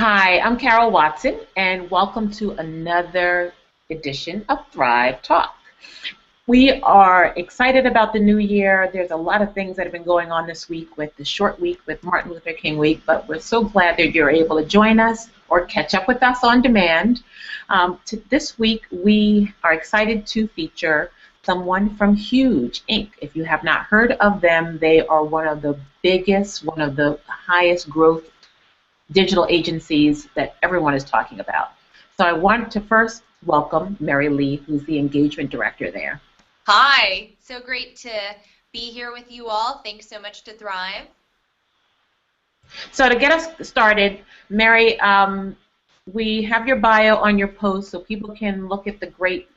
Hi, I'm Carol Watson, and welcome to another edition of Thrive Talk. We are excited about the new year. There's a lot of things that have been going on this week with the short week with Martin Luther King week, but we're so glad that you're able to join us or catch up with us on demand. This week, we are excited to feature someone from Huge Inc. If you have not heard of them, they are one of the biggest, one of the highest growth digital agencies that everyone is talking about. So I want to first welcome Mary Lee, who's the engagement director there. Hi, so great to be here with you all. Thanks so much to Thrive. So to get us started, Mary, we have your bio on your post so people can look at the great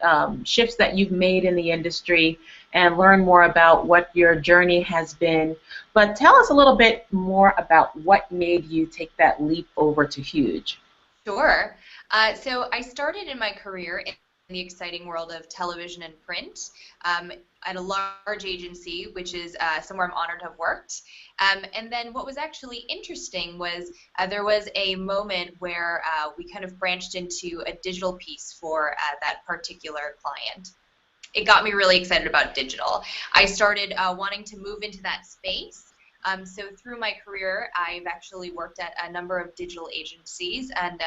shifts that you've made in the industry and learn more about what your journey has been. But tell us a little bit more about what made you take that leap over to Huge. Sure. So I started in my career in the exciting world of television and print at a large agency, which is somewhere I'm honored to have worked. And then what was actually interesting was there was a moment where we kind of branched into a digital piece for that particular client. It got me really excited about digital. I started wanting to move into that space. So through my career, I've actually worked at a number of digital agencies and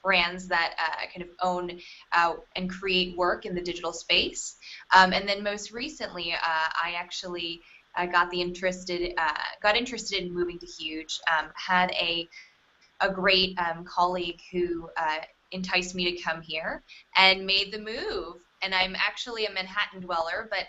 brands that kind of own and create work in the digital space. And then most recently, I actually got interested in moving to Huge. Had a great colleague who enticed me to come here and made the move. And I'm actually a Manhattan dweller, but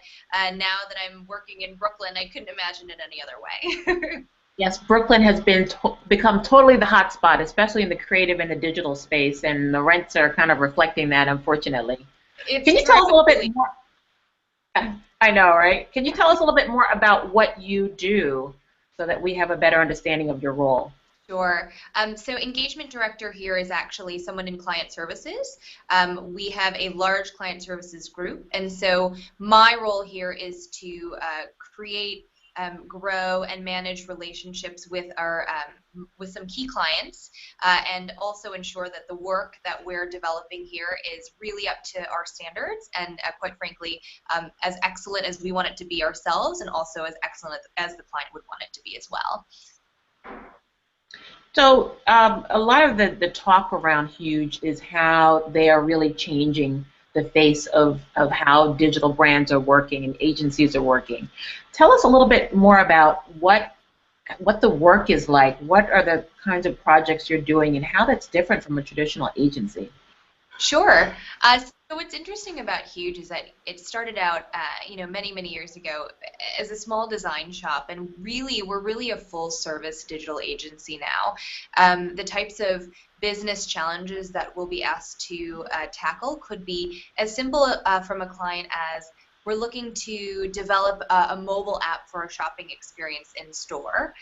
now that I'm working in Brooklyn, I couldn't imagine it any other way. Yes, Brooklyn has become totally the hot spot, especially in the creative and the digital space, and the rents are kind of reflecting that, unfortunately. It's Can you tell us a true. little bit more? I know, right? Can you tell us a little bit more about what you do so that we have a better understanding of your role? Sure. So engagement director here is actually someone in client services. We have a large client services group, and so my role here is to create, grow, and manage relationships with some key clients, and also ensure that the work that we're developing here is really up to our standards and, quite frankly, as excellent as we want it to be ourselves, and also as excellent as the client would want it to be as well. So a lot of the talk around Huge is how they are really changing the face of how digital brands are working and agencies are working. Tell us a little bit more about what the work is like. What are the kinds of projects you're doing and how that's different from a traditional agency? Sure. So what's interesting about Huge is that it started out, many, many years ago as a small design shop, and really, we're really a full-service digital agency now. The types of business challenges that we'll be asked to tackle could be as simple from a client as we're looking to develop a mobile app for a shopping experience in store.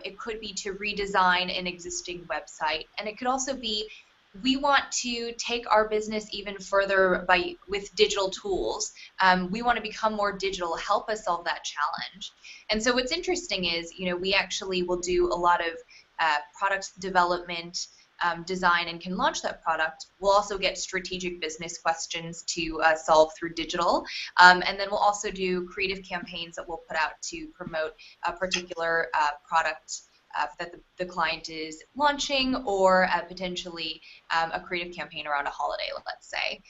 It could be to redesign an existing website, and it could also be we want to take our business even further with digital tools. We want to become more digital, help us solve that challenge. And so what's interesting is, we actually will do a lot of product development, design, and can launch that product. We'll also get strategic business questions to solve through digital. And then we'll also do creative campaigns that we'll put out to promote a particular product that the client is launching, or potentially a creative campaign around a holiday, let's say.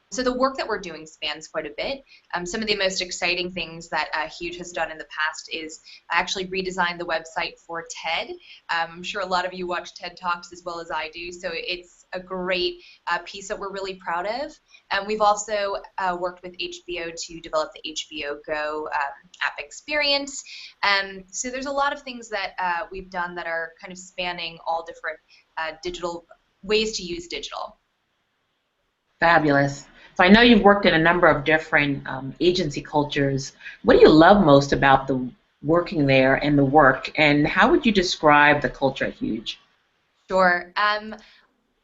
So the work that we're doing spans quite a bit. Some of the most exciting things that Huge has done in the past is actually redesign the website for TED. I'm sure a lot of you watch TED Talks as well as I do, so it's a great piece that we're really proud of. We've also worked with HBO to develop the HBO Go app experience. So there's a lot of things that we've done that are kind of spanning all different digital ways to use digital. Fabulous. So I know you've worked in a number of different agency cultures. What do you love most about the working there and the work, and how would you describe the culture at Huge? Sure.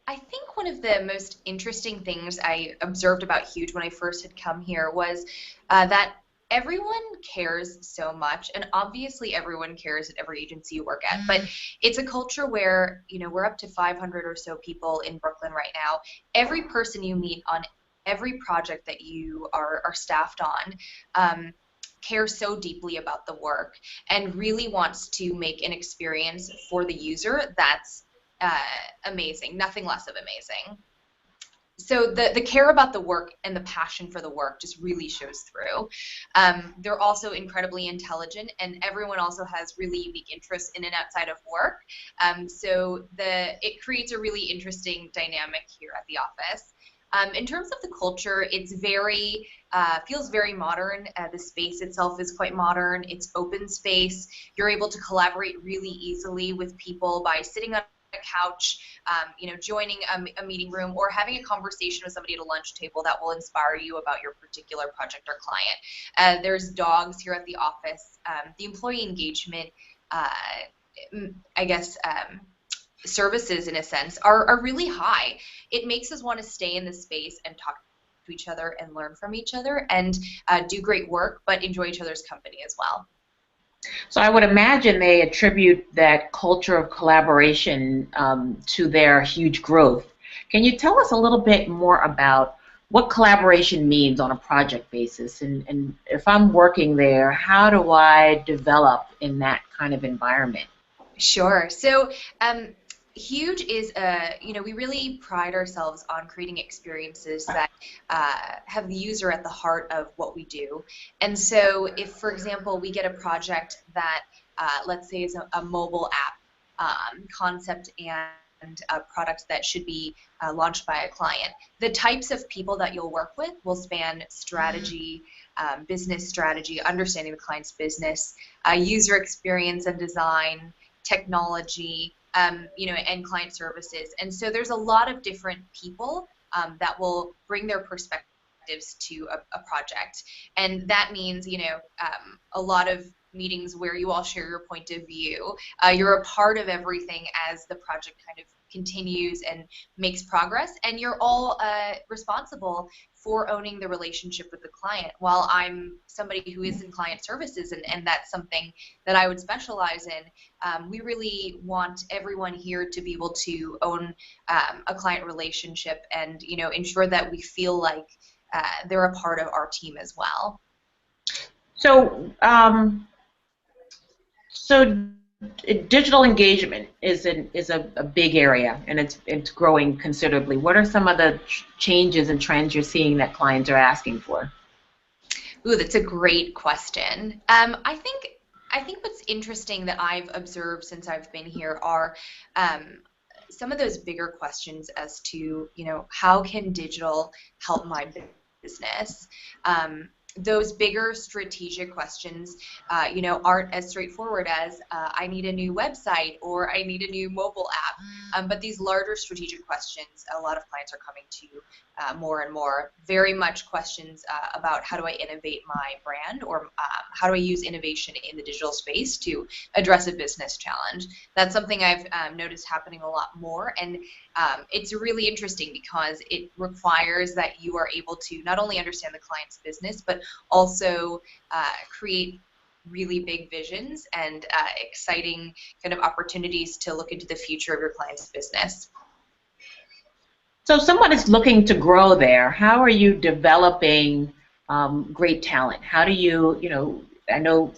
I think one of the most interesting things I observed about Huge when I first had come here was that everyone cares so much, and obviously everyone cares at every agency you work at, but it's a culture where, we're up to 500 or so people in Brooklyn right now. Every person you meet on every project that you are staffed on cares so deeply about the work and really wants to make an experience for the user that's amazing, nothing less of amazing. So the care about the work and the passion for the work just really shows through. They're also incredibly intelligent, and everyone also has really unique interests in and outside of work. So it creates a really interesting dynamic here at the office. In terms of the culture, it's feels very modern. The space itself is quite modern. It's open space. You're able to collaborate really easily with people by sitting on a couch, joining a meeting room, or having a conversation with somebody at a lunch table that will inspire you about your particular project or client. There's dogs here at the office. The employee engagement, I guess, services in a sense are really high. It makes us want to stay in the space and talk to each other and learn from each other and do great work, but enjoy each other's company as well. So I would imagine they attribute that culture of collaboration to their huge growth. Can you tell us a little bit more about what collaboration means on a project basis? And if I'm working there, how do I develop in that kind of environment? Sure. So Huge is, we really pride ourselves on creating experiences that have the user at the heart of what we do. And so if, for example, we get a project that, let's say, is a mobile app concept and a product that should be launched by a client, the types of people that you'll work with will span strategy, business strategy, understanding the client's business, user experience and design, technology, and client services. And so there's a lot of different people that will bring their perspectives to a project. And that means, a lot of meetings where you all share your point of view. You're a part of everything as the project kind of continues and makes progress, and you're all responsible for owning the relationship with the client. While I'm somebody who is in client services, and that's something that I would specialize in, we really want everyone here to be able to own a client relationship and ensure that we feel like they're a part of our team as well. So digital engagement is a big area, and it's growing considerably. What are some of the changes and trends you're seeing that clients are asking for? Ooh, that's a great question. I think what's interesting that I've observed since I've been here are some of those bigger questions as to, how can digital help my business? Those bigger strategic questions, aren't as straightforward as I need a new website or I need a new mobile app. But these larger strategic questions, a lot of clients are coming to more and more. Very much questions about how do I innovate my brand, or how do I use innovation in the digital space to address a business challenge. That's something I've noticed happening a lot more, and it's really interesting because it requires that you are able to not only understand the client's business, but also create really big visions and exciting kind of opportunities to look into the future of your client's business. So if someone is looking to grow there, how are you developing great talent? How do you, I know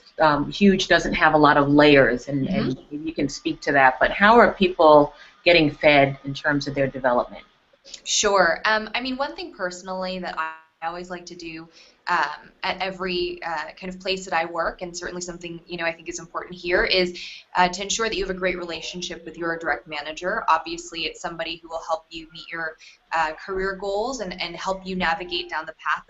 Huge doesn't have a lot of layers, and you can speak to that, but how are people getting fed in terms of their development? Sure. One thing personally that I always like to do at every kind of place that I work, and certainly something I think is important here, is to ensure that you have a great relationship with your direct manager. Obviously, it's somebody who will help you meet your career goals and help you navigate down the path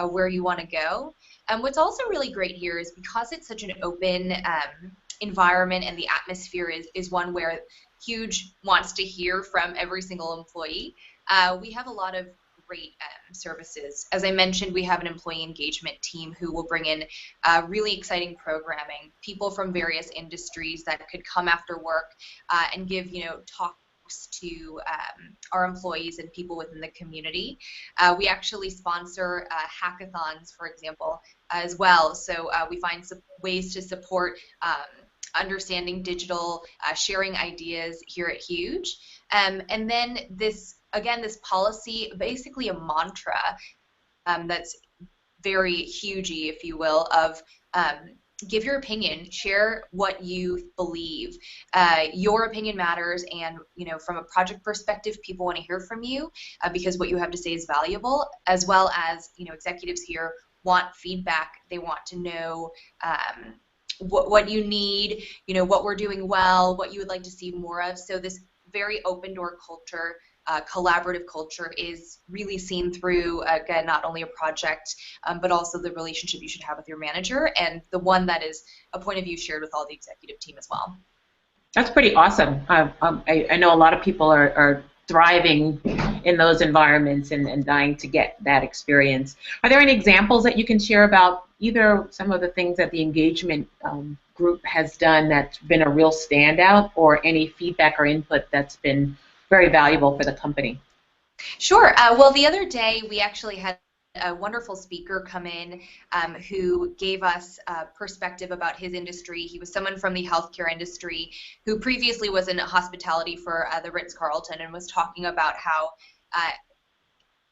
of where you want to go. What's also really great here is because it's such an open environment, and the atmosphere is one where Huge wants to hear from every single employee. We have a lot of great services. As I mentioned, we have an employee engagement team who will bring in really exciting programming, people from various industries that could come after work and give talks to our employees and people within the community. We actually sponsor hackathons, for example, as well. So we find some ways to support understanding digital, sharing ideas here at Huge. And then this policy, basically a mantra that's very hugey, if you will, of give your opinion, share what you believe. Your opinion matters, and from a project perspective, people want to hear from you because what you have to say is valuable, as well as executives here want feedback. They want to know what you need, what we're doing well, what you would like to see more of. So this very open door culture, collaborative culture is really seen through, again, not only a project, but also the relationship you should have with your manager, and the one that is a point of view shared with all the executive team as well. That's pretty awesome. I know a lot of people are thriving in those environments and dying to get that experience. Are there any examples that you can share about either some of the things that the engagement group has done that's been a real standout, or any feedback or input that's been very valuable for the company? Sure. Well, the other day we actually had a wonderful speaker come in who gave us perspective about his industry. He was someone from the healthcare industry who previously was in hospitality for the Ritz-Carlton, and was talking about how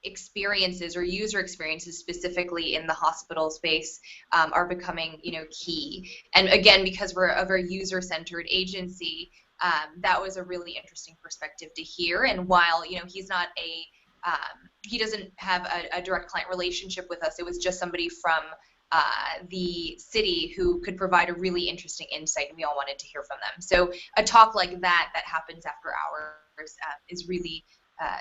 experiences, or user experiences specifically in the hospital space, are becoming key. And again, because we're a very user-centered agency, that was a really interesting perspective to hear. And while he's not he doesn't have a direct client relationship with us, it was just somebody from the city who could provide a really interesting insight, and we all wanted to hear from them. So a talk like that happens after hours is really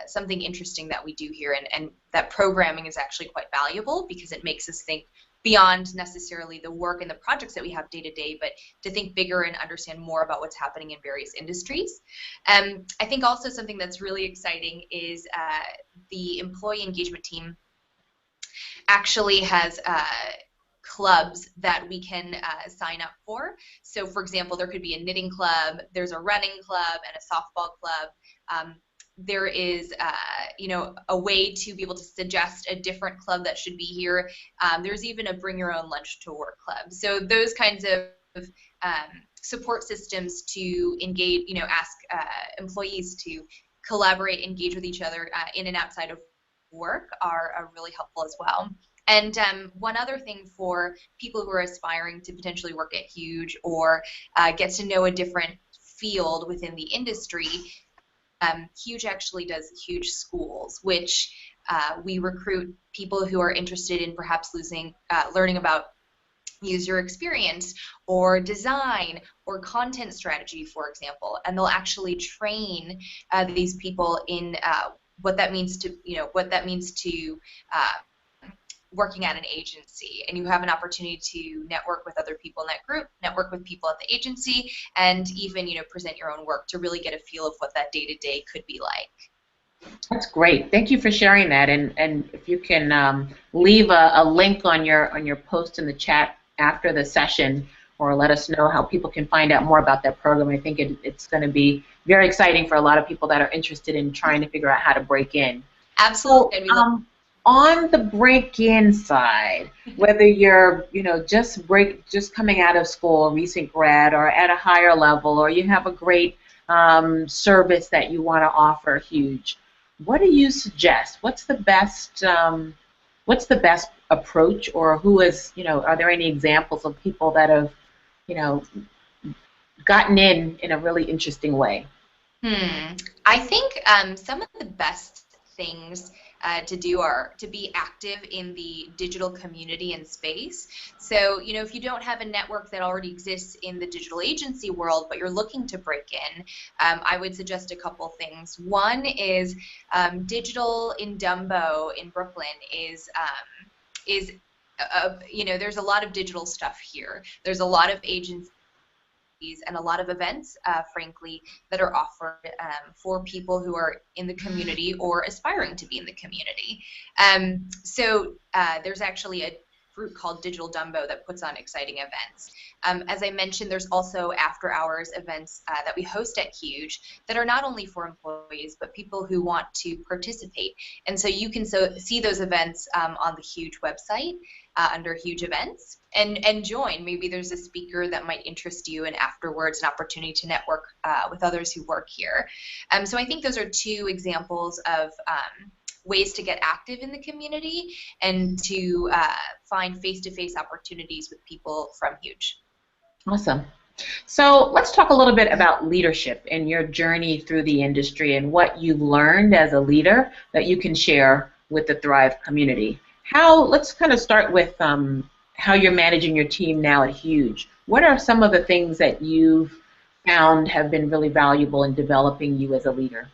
something interesting that we do here, and that programming is actually quite valuable because it makes us think beyond necessarily the work and the projects that we have day to day, but to think bigger and understand more about what's happening in various industries. I think also something that's really exciting is the employee engagement team actually has clubs that we can sign up for. So for example, there could be a knitting club, there's a running club, and a softball club. There is, a way to be able to suggest a different club that should be here. There's even a bring your own lunch to work club. So those kinds of support systems to engage, ask employees to collaborate, engage with each other in and outside of work are really helpful as well. And one other thing for people who are aspiring to potentially work at Huge, or get to know a different field within the industry, Huge actually does Huge Schools, which we recruit people who are interested in perhaps learning about user experience or design or content strategy, for example, and they'll actually train these people in what that means to working at an agency. And you have an opportunity to network with other people in that group, network with people at the agency, and even present your own work to really get a feel of what that day-to-day could be like. That's great. Thank you for sharing that. And if you can leave a link on your post in the chat after the session, or let us know how people can find out more about that program. I think it's going to be very exciting for a lot of people that are interested in trying to figure out how to break in. Absolutely. So, on the break-in side, whether you're just coming out of school, a recent grad, or at a higher level, or you have a great service that you want to offer Huge, what do you suggest? What's the best approach, or who is are there any examples of people that have gotten in a really interesting way? I think some of the best things to do are to be active in the digital community and space. So, if you don't have a network that already exists in the digital agency world, but you're looking to break in, I would suggest a couple things. One is Digital in Dumbo in Brooklyn is there's a lot of digital stuff here. There's a lot of agencies and a lot of events, frankly, that are offered for people who are in the community or aspiring to be in the community. So there's actually group called Digital Dumbo that puts on exciting events. As I mentioned, there's also after-hours events that we host at Huge that are not only for employees, but people who want to participate. And so you can see those events on the Huge website under Huge Events and join. Maybe there's a speaker that might interest you, and afterwards an opportunity to network with others who work here. So I think those are two examples of ways to get active in the community and to find face-to-face opportunities with people from Huge. Awesome. So let's talk a little bit about leadership and your journey through the industry and what you've learned as a leader that you can share with the Thrive community. Let's kind of start with how you're managing your team now at Huge. What are some of the things that you've found have been really valuable in developing you as a leader?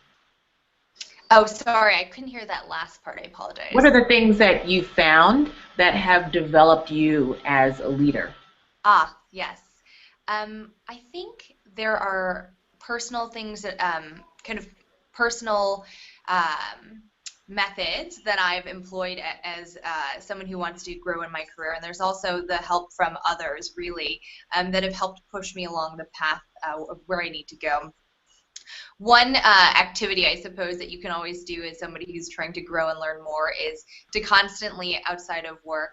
Oh, sorry, I couldn't hear that last part. I apologize. What are the things that you found that have developed you as a leader? Yes. I think there are personal things that kind of personal methods that I've employed as someone who wants to grow in my career, and there's also the help from others, really, that have helped push me along the path of where I need to go. One activity, I suppose, that you can always do as somebody who's trying to grow and learn more is to constantly, outside of work,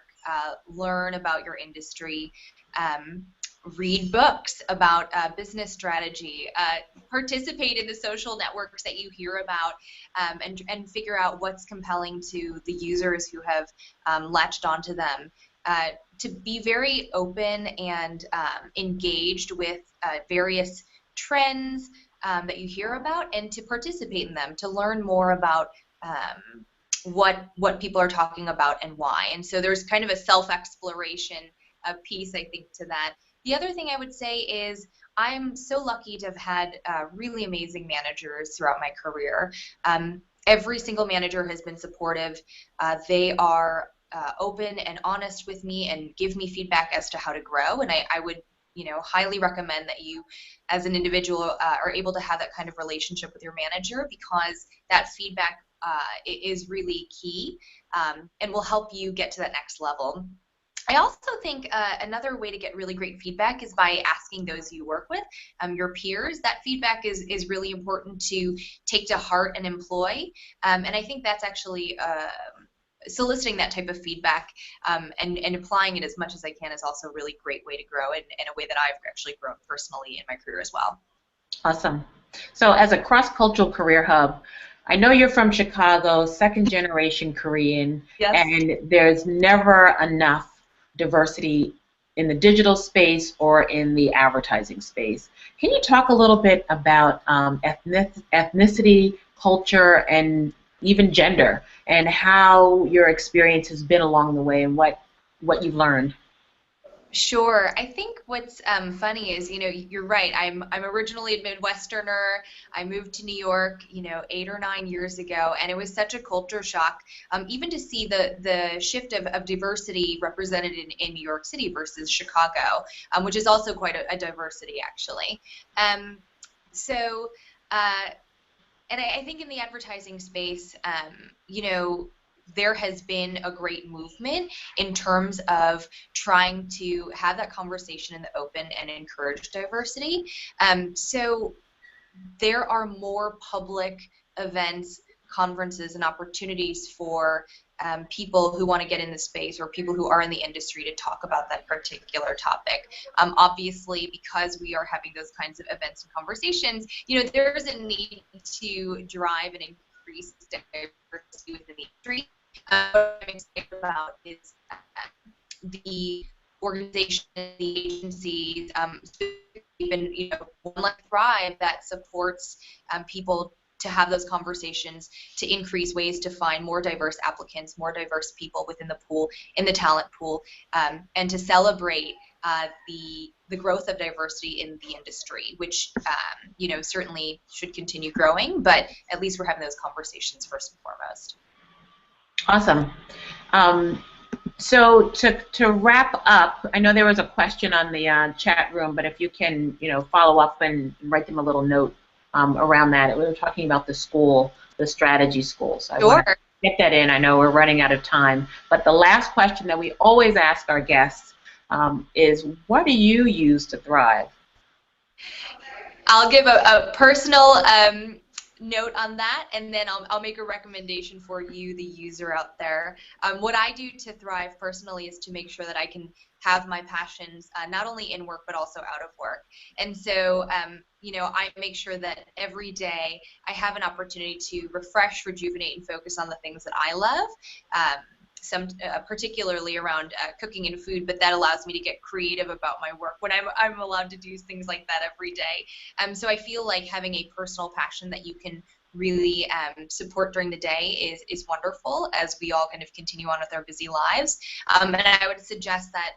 learn about your industry, read books about business strategy, participate in the social networks that you hear about, and figure out what's compelling to the users who have latched onto them. To be very open and engaged with various trends that you hear about, and to participate in them, to learn more about what people are talking about and why. And so there's kind of a self-exploration piece, I think, to that. The other thing I would say is I'm so lucky to have had really amazing managers throughout my career. Every single manager has been supportive. They are open and honest with me and give me feedback as to how to grow, and I would highly recommend that you as an individual are able to have that kind of relationship with your manager, because that feedback is really key and will help you get to that next level. I also think another way to get really great feedback is by asking those you work with, your peers. That feedback is really important to take to heart and employ, and I think that's actually soliciting that type of feedback and applying it as much as I can is also a really great way to grow, and a way that I've actually grown personally in my career as well. Awesome. So as a cross-cultural career hub, I know you're from Chicago, second-generation Korean, Yes. And there's never enough diversity in the digital space or in the advertising space. Can you talk a little bit about ethnicity, culture, and even gender, and how your experience has been along the way and what you've learned? Sure. I think what's funny is, you're right. I'm originally a Midwesterner. I moved to New York, 8 or 9 years ago, and it was such a culture shock, even to see the shift of diversity represented in New York City versus Chicago, which is also quite a diversity, actually. And I think in the advertising space, there has been a great movement in terms of trying to have that conversation in the open and encourage diversity. So there are more public events, conferences, and opportunities for people who want to get in the space or people who are in the industry to talk about that particular topic. Obviously, because we are having those kinds of events and conversations, there's a need to drive and increase diversity within the industry. What I'm excited about is the organizations, the agencies, even one like Thrive that supports people to have those conversations, to increase ways to find more diverse applicants, more diverse people within the pool, in the talent pool, and to celebrate the growth of diversity in the industry, which certainly should continue growing, but at least we're having those conversations first and foremost. Awesome. So to wrap up, I know there was a question on the chat room, but if you can, follow up and write them a little note around that. We were talking about the school, the strategy school. So I want to get that in. I know we're running out of time, but the last question that we always ask our guests is, what do you use to thrive? I'll give a personal note on that, and then I'll make a recommendation for you, the user out there. What I do to thrive personally is to make sure that I can have my passions not only in work but also out of work. And so, I make sure that every day I have an opportunity to refresh, rejuvenate, and focus on the things that I love. Particularly around cooking and food, but that allows me to get creative about my work when I'm allowed to do things like that every day. So I feel like having a personal passion that you can really support during the day is wonderful as we all kind of continue on with our busy lives. And I would suggest that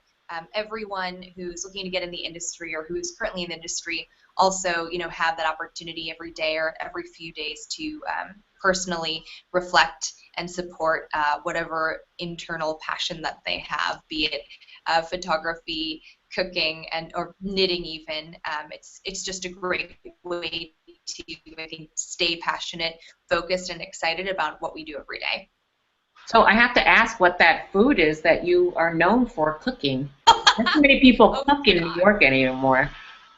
everyone who's looking to get in the industry or who's currently in the industry also, have that opportunity every day or every few days to personally reflect and support whatever internal passion that they have, be it photography, cooking, or knitting even. It's just a great way to, I think, stay passionate, focused, and excited about what we do every day. So I have to ask what that food is that you are known for cooking. Not too many people cook in New York anymore.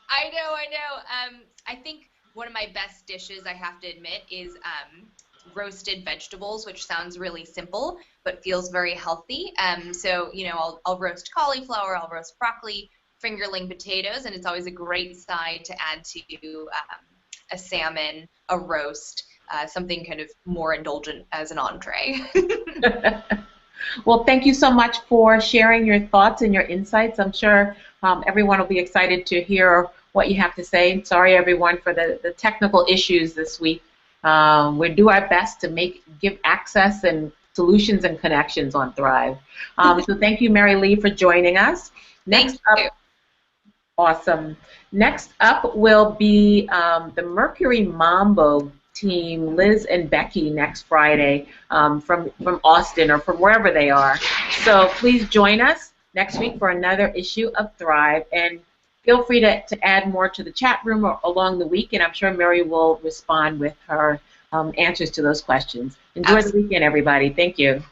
I know. I think one of my best dishes, I have to admit, is roasted vegetables, which sounds really simple but feels very healthy. So I'll roast cauliflower, I'll roast broccoli, fingerling potatoes, and it's always a great side to add to a salmon, a roast, something kind of more indulgent as an entree. Well, thank you so much for sharing your thoughts and your insights. I'm sure everyone will be excited to hear what you have to say. Sorry, everyone, for the technical issues this week. We'll do our best to give access and solutions and connections on Thrive. So thank you, Mary Lee, for joining us. Next up, awesome. Next up will be the Mercury Mambo team, Liz and Becky, next Friday from Austin or from wherever they are. So please join us next week for another issue of Thrive, and feel free to add more to the chat room or along the week, and I'm sure Mary will respond with her answers to those questions. Enjoy the weekend, everybody. Thank you.